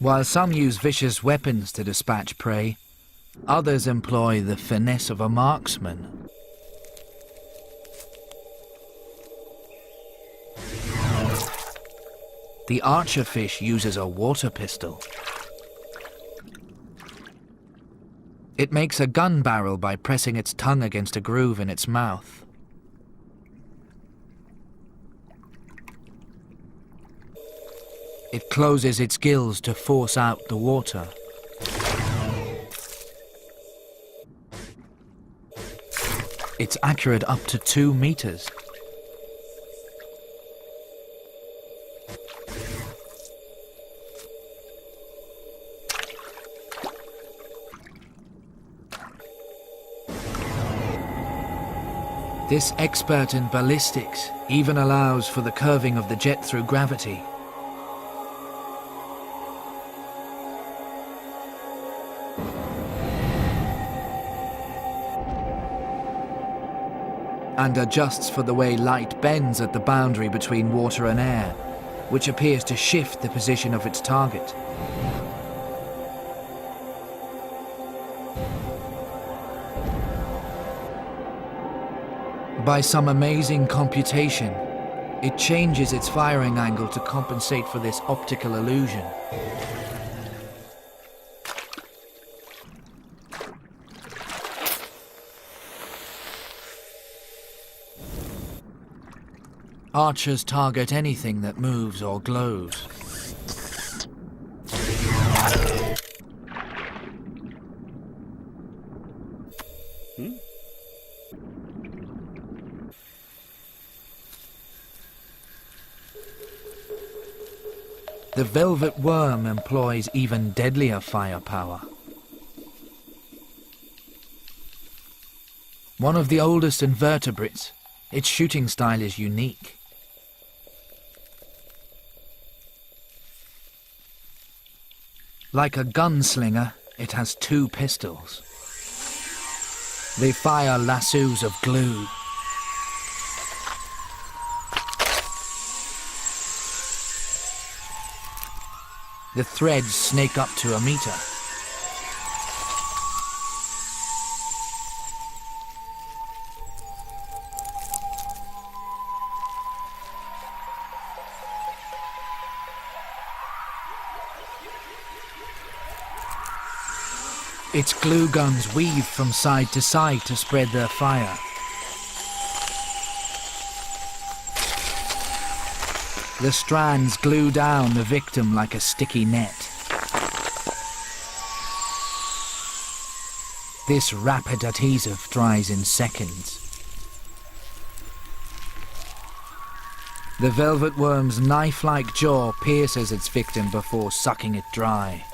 While some use vicious weapons to dispatch prey, others employ the finesse of a marksman. The archerfish uses a water pistol. It makes a gun barrel by pressing its tongue against a groove in its mouth. It closes its gills to force out the water. It's accurate up to 2 meters. This expert in ballistics even allows for the curving of the jet through gravity. And adjusts for the way light bends at the boundary between water and air, which appears to shift the position of its target. By some amazing computation, it changes its firing angle to compensate for this optical illusion. Archers target anything that moves or glows. The velvet worm employs even deadlier firepower. One of the oldest invertebrates, its shooting style is unique. Like a gunslinger, it has 2 pistols. They fire lassos of glue. The threads snake up to 1 meter. Its glue guns weave from side to side to spread their fire. The strands glue down the victim like a sticky net. This rapid adhesive dries in seconds. The velvet worm's knife-like jaw pierces its victim before sucking it dry.